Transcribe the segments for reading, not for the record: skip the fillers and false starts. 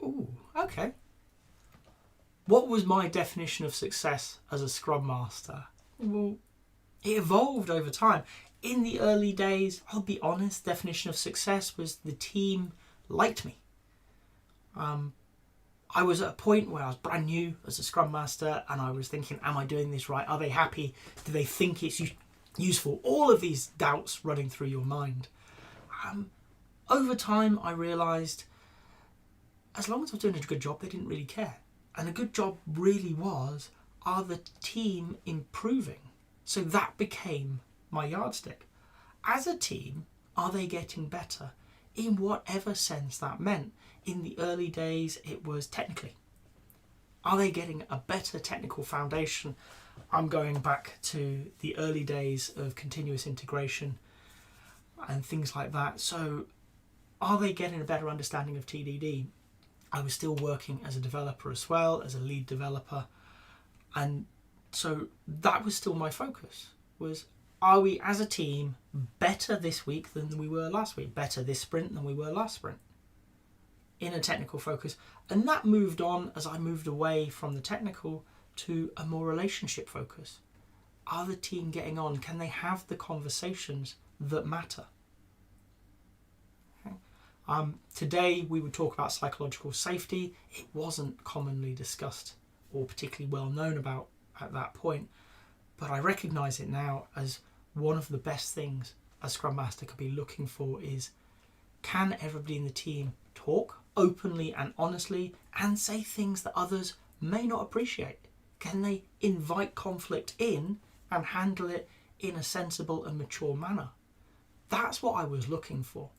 Ooh, okay. What was my definition of success as a Scrum Master? Well, it evolved over time. In the early days, I'll be honest, definition of success was the team liked me. I was at a point where I was brand new as a Scrum Master and I was thinking, am I doing this right? Are they happy? Do they think it's useful? All of these doubts running through your mind. Over time, I realised as long as I was doing a good job, they didn't really care. And a good job really was, are the team improving? So that became my yardstick. As a team, are they getting better? In whatever sense that meant. In the early days, it was technically. Are they getting a better technical foundation? I'm going back to the early days of continuous integration and things like that. So are they getting a better understanding of TDD? I was still working as a developer as well, as a lead developer. And so that was still my focus, was are we as a team better this week than we were last week? Better this sprint than we were last sprint? In a technical focus. And that moved on as I moved away from the technical to a more relationship focus. Are the team getting on? Can they have the conversations that matter? Today we would talk about psychological safety. It wasn't commonly discussed or particularly well known about at that point, but I recognise it now as one of the best things a Scrum Master could be looking for is, can everybody in the team talk openly and honestly and say things that others may not appreciate? Can they invite conflict in and handle it in a sensible and mature manner? That's what I was looking for.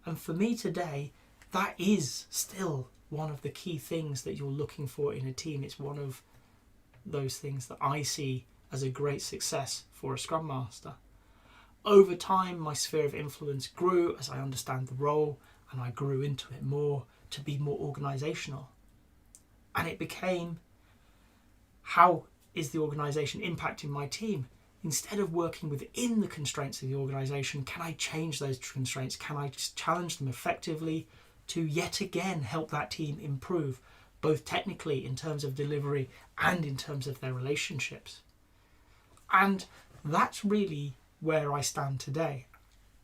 And for me today, that is still one of the key things that you're looking for in a team. It's one of those things that I see as a great success for a Scrum Master. Over time, my sphere of influence grew as I understand the role, and I grew into it more to be more organisational. And it became, how is the organisation impacting my team? Instead of working within the constraints of the organisation, can I change those constraints? Can I just challenge them effectively to yet again help that team improve, both technically in terms of delivery and in terms of their relationships? And that's really where I stand today.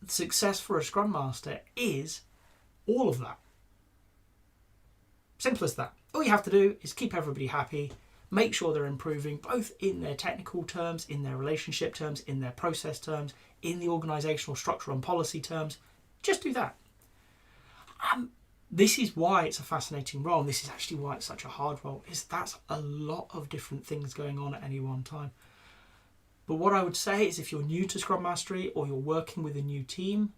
Success for a Scrum Master is all of that. Simple as that. All you have to do is keep everybody happy, make sure they're improving both in their technical terms, in their relationship terms, in their process terms, in the organisational structure and policy terms. Just do that. This is why it's a fascinating role, and this is actually why it's such a hard role, is that's a lot of different things going on at any one time. But what I would say is if you're new to Scrum Mastery or you're working with a new team,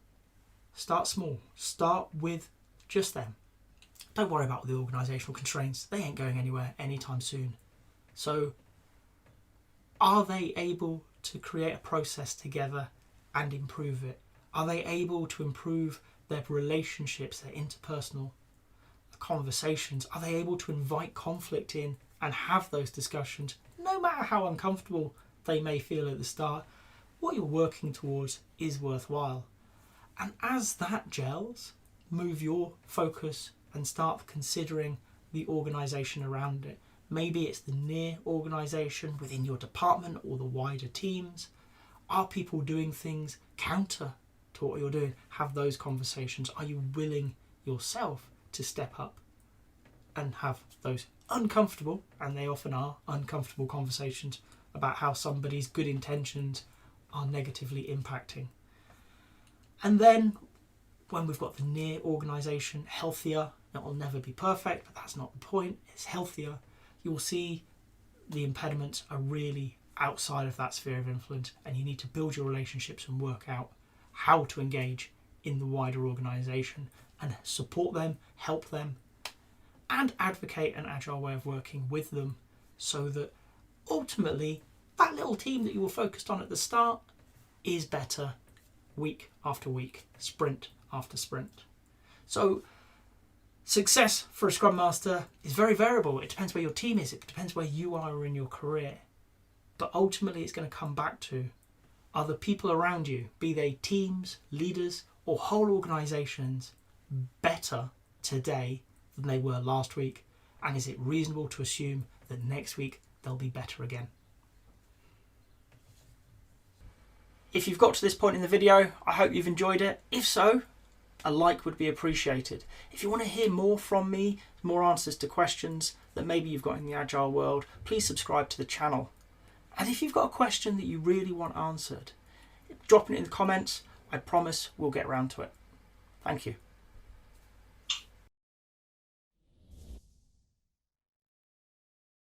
start small. Start with just them. Don't worry about the organisational constraints. They ain't going anywhere anytime soon. So are they able to create a process together and improve it? Are they able to improve their relationships, their interpersonal conversations? Are they able to invite conflict in and have those discussions, no matter how uncomfortable they may feel at the start? What you're working towards is worthwhile. And as that gels, move your focus and start considering the organisation around it. Maybe it's the near organisation within your department or the wider teams. Are people doing things counter to what you're doing? Have those conversations. Are you willing yourself to step up and have those uncomfortable, and they often are, uncomfortable conversations about how somebody's good intentions are negatively impacting? And then when we've got the near organisation healthier, it will never be perfect, but that's not the point, it's healthier, you'll see the impediments are really outside of that sphere of influence, and you need to build your relationships and work out how to engage in the wider organisation and support them, help them, and advocate an agile way of working with them so that ultimately that little team that you were focused on at the start is better week after week, sprint after sprint. So success for a Scrum Master is very variable. It depends where your team is. It depends where you are in your career. But ultimately it's going to come back to, are the people around you, be they teams, leaders, or whole organisations, better today than they were last week? And is it reasonable to assume that next week they'll be better again? If you've got to this point in the video, I hope you've enjoyed it. If so, a like would be appreciated. If you want to hear more from me, more answers to questions that maybe you've got in the Agile world, please subscribe to the channel. And if you've got a question that you really want answered, drop it in the comments. I promise we'll get around to it. Thank you.